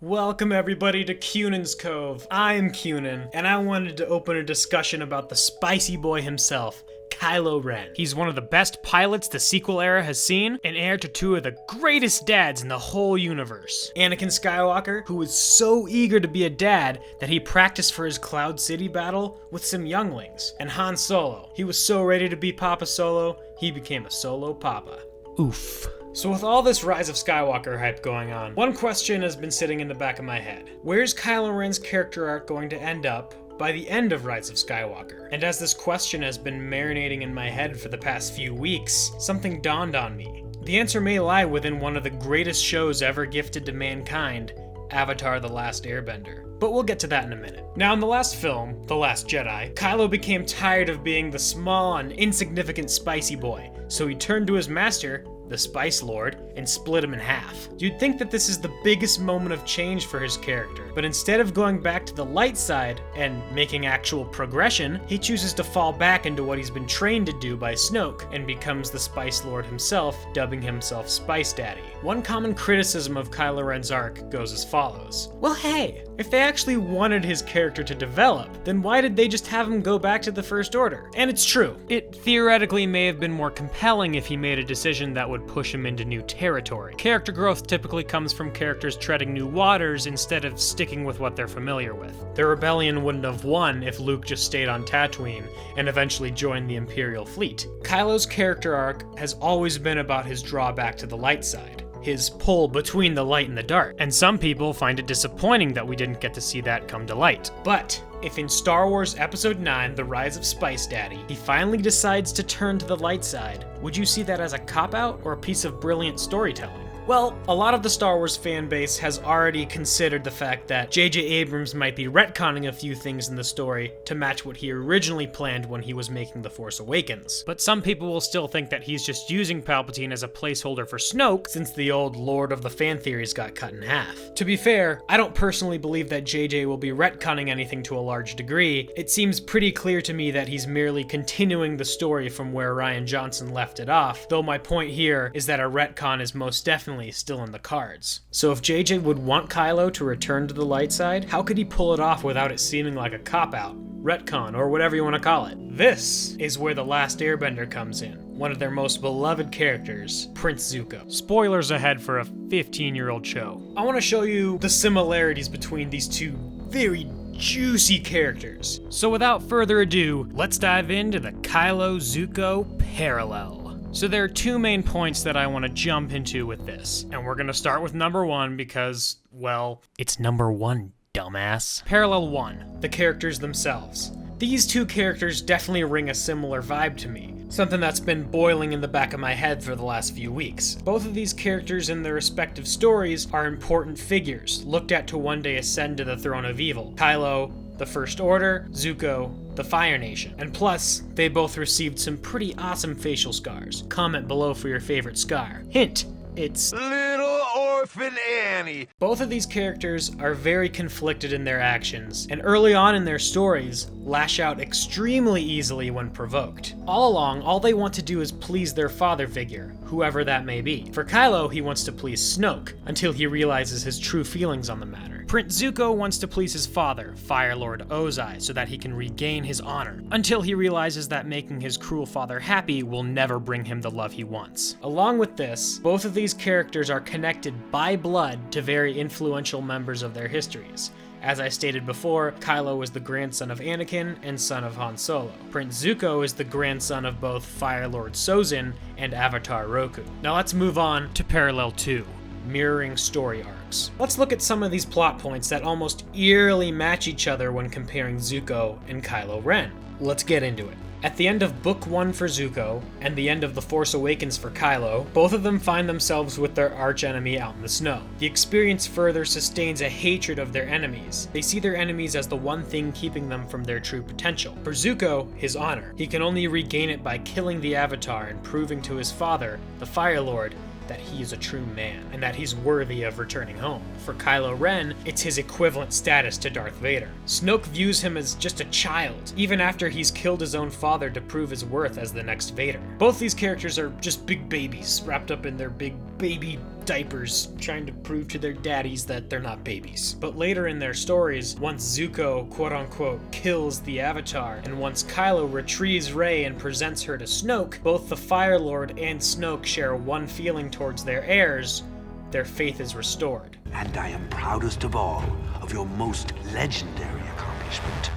Welcome everybody to Cuenin's Cove. I'm Cuenin, and I wanted to open a discussion about the spicy boy himself, Kylo Ren. He's one of the best pilots the sequel era has seen, and heir to two of the greatest dads in the whole universe. Anakin Skywalker, who was so eager to be a dad that he practiced for his Cloud City battle with some younglings. And Han Solo, he was so ready to be Papa Solo, he became a solo papa. Oof. So with all this Rise of Skywalker hype going on, one question has been sitting in the back of my head. Where's Kylo Ren's character arc going to end up by the end of Rise of Skywalker? And as this question has been marinating in my head for the past few weeks, something dawned on me. The answer may lie within one of the greatest shows ever gifted to mankind, Avatar: The Last Airbender. But we'll get to that in a minute. Now in the last film, The Last Jedi, Kylo became tired of being the small and insignificant spicy boy, so he turned to his master, the Spice Lord, and split him in half. You'd think that this is the biggest moment of change for his character, but instead of going back to the light side and making actual progression, he chooses to fall back into what he's been trained to do by Snoke and becomes the Spice Lord himself, dubbing himself Spice Daddy. One common criticism of Kylo Ren's arc goes as follows. Well, hey, if they actually wanted his character to develop, then why did they just have him go back to the First Order? And it's true. It theoretically may have been more compelling if he made a decision that would push him into new territory. Character growth typically comes from characters treading new waters instead of sticking with what they're familiar with. The rebellion wouldn't have won if Luke just stayed on Tatooine and eventually joined the Imperial fleet. Kylo's character arc has always been about his drawback to the light side, his pull between the light and the dark, and some people find it disappointing that we didn't get to see that come to light. But if in Star Wars Episode 9, The Rise of Spice Daddy, he finally decides to turn to the light side, would you see that as a cop-out or a piece of brilliant storytelling? Well, a lot of the Star Wars fan base has already considered the fact that J.J. Abrams might be retconning a few things in the story to match what he originally planned when he was making The Force Awakens. But some people will still think that he's just using Palpatine as a placeholder for Snoke, since the old Lord of the Fan theories got cut in half. To be fair, I don't personally believe that J.J. will be retconning anything to a large degree. It seems pretty clear to me that he's merely continuing the story from where Rian Johnson left it off, though my point here is that a retcon is most definitely still in the cards. So if JJ would want Kylo to return to the light side, how could he pull it off without it seeming like a cop-out, retcon, or whatever you want to call it? This is where The Last Airbender comes in. One of their most beloved characters, Prince Zuko. Spoilers ahead for a 15-year-old show. I want to show you the similarities between these two very juicy characters. So without further ado, let's dive into the Kylo Zuko parallel. So there are two main points that I want to jump into with this, and we're going to start with number one because, well, it's number one, dumbass. Parallel 1, the characters themselves. These two characters definitely ring a similar vibe to me, something that's been boiling in the back of my head for the last few weeks. Both of these characters in their respective stories are important figures, looked at to one day ascend to the throne of evil. Kylo, the First Order, Zuko, the Fire Nation. And plus, they both received some pretty awesome facial scars. Comment below for your favorite scar. Hint, it's Little Orphan Annie. Both of these characters are very conflicted in their actions, and early on in their stories, lash out extremely easily when provoked. All along, all they want to do is please their father figure, whoever that may be. For Kylo, he wants to please Snoke, until he realizes his true feelings on the matter. Prince Zuko wants to please his father, Fire Lord Ozai, so that he can regain his honor, until he realizes that making his cruel father happy will never bring him the love he wants. Along with this, both of these characters are connected by blood to very influential members of their histories. As I stated before, Kylo is the grandson of Anakin and son of Han Solo. Prince Zuko is the grandson of both Fire Lord Sozin and Avatar Roku. Now let's move on to Parallel 2. Mirroring story arcs. Let's look at some of these plot points that almost eerily match each other when comparing Zuko and Kylo Ren. Let's get into it. At the end of Book 1 for Zuko, and the end of The Force Awakens for Kylo, both of them find themselves with their archenemy out in the snow. The experience further sustains a hatred of their enemies. They see their enemies as the one thing keeping them from their true potential. For Zuko, his honor. He can only regain it by killing the Avatar and proving to his father, the Fire Lord, that he is a true man, and that he's worthy of returning home. For Kylo Ren, it's his equivalent status to Darth Vader. Snoke views him as just a child, even after he's killed his own father to prove his worth as the next Vader. Both these characters are just big babies, wrapped up in their big baby diapers trying to prove to their daddies that they're not babies. But later in their stories, once Zuko quote-unquote kills the Avatar, and once Kylo retrieves Rey and presents her to Snoke, both the Fire Lord and Snoke share one feeling towards their heirs: their faith is restored. And I am proudest of all of your most legendary accomplishment.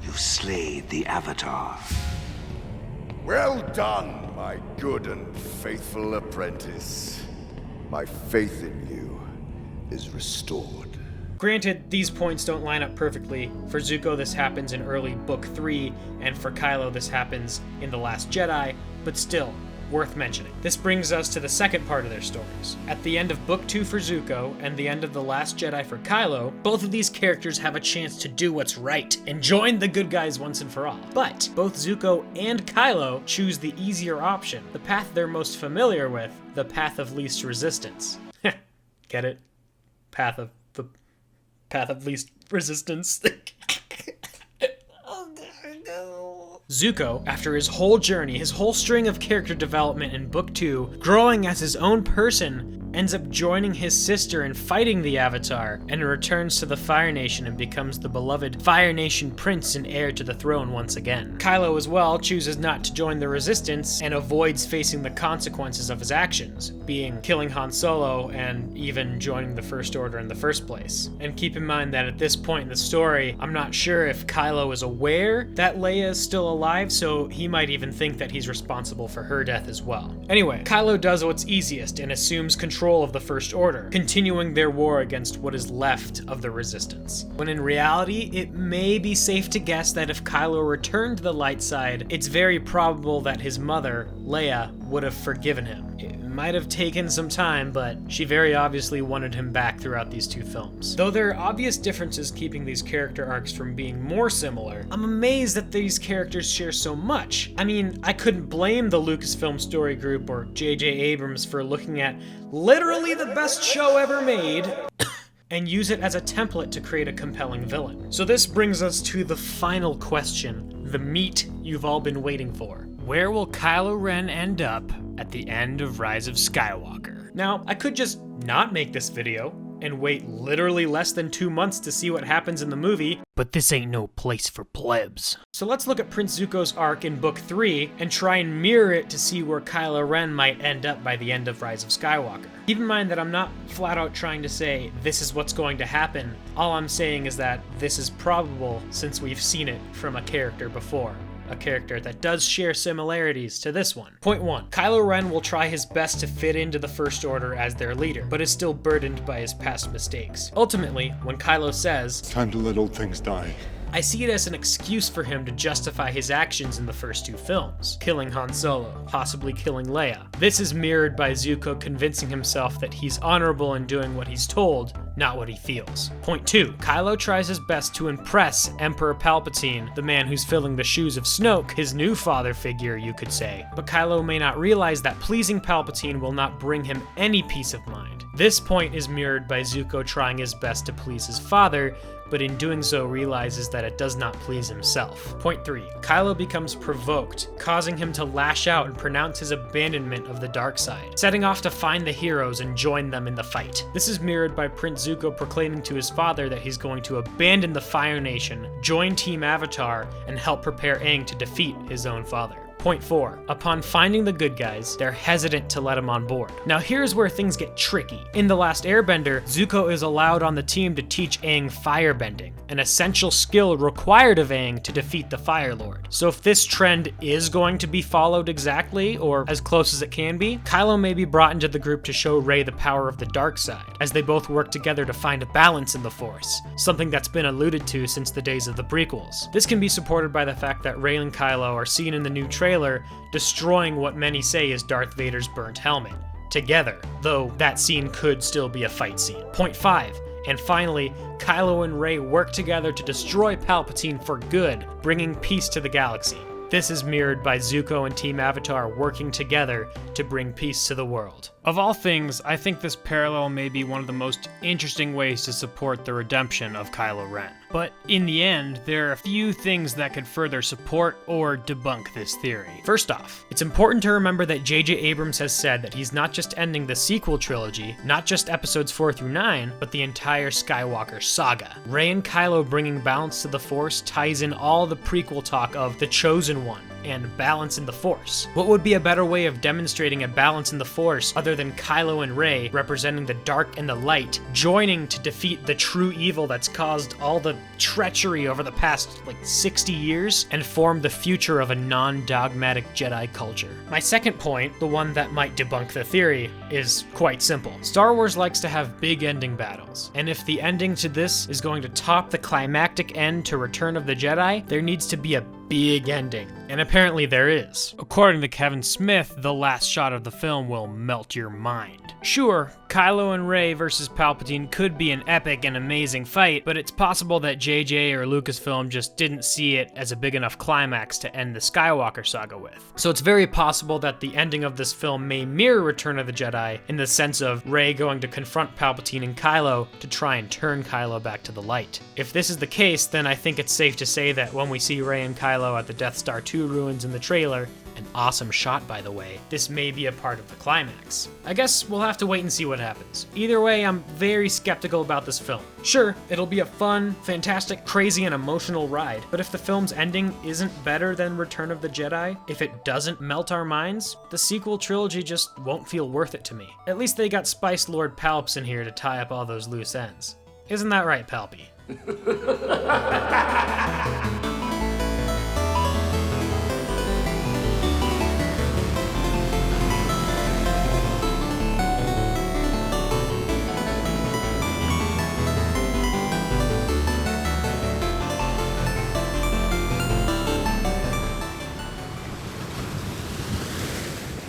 You slayed the Avatar. Well done, my good and faithful apprentice. My faith in you is restored. Granted, these points don't line up perfectly. For Zuko, this happens in early Book 3, and for Kylo, this happens in The Last Jedi, but still, worth mentioning. This brings us to the second part of their stories. At the end of Book 2 for Zuko, and the end of The Last Jedi for Kylo, both of these characters have a chance to do what's right and join the good guys once and for all. But both Zuko and Kylo choose the easier option, the path they're most familiar with, the path of least resistance. Get it? Path of least resistance. Zuko, after his whole journey, his whole string of character development in Book 2, growing as his own person, ends up joining his sister in fighting the Avatar, and returns to the Fire Nation and becomes the beloved Fire Nation prince and heir to the throne once again. Kylo as well chooses not to join the Resistance and avoids facing the consequences of his actions, being killing Han Solo and even joining the First Order in the first place. And keep in mind that at this point in the story, I'm not sure if Kylo is aware that Leia is still alive, so he might even think that he's responsible for her death as well. Anyway, Kylo does what's easiest and assumes control of the First Order, continuing their war against what is left of the Resistance. When in reality, it may be safe to guess that if Kylo returned to the light side, it's very probable that his mother, Leia, would have forgiven him. It might have taken some time, but she very obviously wanted him back throughout these two films. Though there are obvious differences keeping these character arcs from being more similar, I'm amazed that these characters share so much. I mean, I couldn't blame the Lucasfilm Story Group or J.J. Abrams for looking at literally the best show ever made and use it as a template to create a compelling villain. So this brings us to the final question, the meat you've all been waiting for. Where will Kylo Ren end up at the end of Rise of Skywalker? Now, I could just not make this video and wait literally less than 2 months to see what happens in the movie, but this ain't no place for plebs. So let's look at Prince Zuko's arc in Book 3 and try and mirror it to see where Kylo Ren might end up by the end of Rise of Skywalker. Keep in mind that I'm not flat out trying to say this is what's going to happen. All I'm saying is that this is probable since we've seen it from a character before. A character that does share similarities to this one. Point 1. Kylo Ren will try his best to fit into the First Order as their leader, but is still burdened by his past mistakes. Ultimately, when Kylo says, "Time to let old things die," I see it as an excuse for him to justify his actions in the first 2 films, killing Han Solo, possibly killing Leia. This is mirrored by Zuko convincing himself that he's honorable in doing what he's told, not what he feels. Point 2. Kylo tries his best to impress Emperor Palpatine, the man who's filling the shoes of Snoke, his new father figure, you could say. But Kylo may not realize that pleasing Palpatine will not bring him any peace of mind. This point is mirrored by Zuko trying his best to please his father, but in doing so realizes that it does not please himself. Point 3. Kylo becomes provoked, causing him to lash out and pronounce his abandonment of the dark side, setting off to find the heroes and join them in the fight. This is mirrored by Prince Zuko proclaiming to his father that he's going to abandon the Fire Nation, join Team Avatar, and help prepare Aang to defeat his own father. Point 4. Upon finding the good guys, they're hesitant to let him on board. Now here's where things get tricky. In The Last Airbender, Zuko is allowed on the team to teach Aang firebending, an essential skill required of Aang to defeat the Fire Lord. So if this trend is going to be followed exactly, or as close as it can be, Kylo may be brought into the group to show Rey the power of the dark side, as they both work together to find a balance in the Force, something that's been alluded to since the days of the prequels. This can be supported by the fact that Rey and Kylo are seen in the new trailer destroying what many say is Darth Vader's burnt helmet, together, though that scene could still be a fight scene. Point 5. And finally, Kylo and Rey work together to destroy Palpatine for good, bringing peace to the galaxy. This is mirrored by Zuko and Team Avatar working together to bring peace to the world. Of all things, I think this parallel may be one of the most interesting ways to support the redemption of Kylo Ren. But in the end, there are a few things that could further support or debunk this theory. First off, it's important to remember that J.J. Abrams has said that he's not just ending the sequel trilogy, not just episodes 4 through 9, but the entire Skywalker saga. Rey and Kylo bringing balance to the Force ties in all the prequel talk of the Chosen One and balance in the Force. What would be a better way of demonstrating a balance in the Force other than Kylo and Rey representing the dark and the light, joining to defeat the true evil that's caused all the treachery over the past, 60 years, and form the future of a non-dogmatic Jedi culture? My second point, the one that might debunk the theory, is quite simple. Star Wars likes to have big ending battles, and if the ending to this is going to top the climactic end to Return of the Jedi, there needs to be a big ending. And apparently there is. According to Kevin Smith, the last shot of the film will melt your mind. Sure, Kylo and Rey versus Palpatine could be an epic and amazing fight, but it's possible that JJ or Lucasfilm just didn't see it as a big enough climax to end the Skywalker saga with. So it's very possible that the ending of this film may mirror Return of the Jedi in the sense of Rey going to confront Palpatine and Kylo to try and turn Kylo back to the light. If this is the case, then I think it's safe to say that when we see Rey and Kylo at the Death Star 2 ruins in the trailer, an awesome shot by the way, this may be a part of the climax. I guess we'll have to wait and see what happens. Either way, I'm very skeptical about this film. Sure, it'll be a fun, fantastic, crazy, and emotional ride, but if the film's ending isn't better than Return of the Jedi, if it doesn't melt our minds, the sequel trilogy just won't feel worth it to me. At least they got Spice Lord Palps in here to tie up all those loose ends. Isn't that right, Palpy?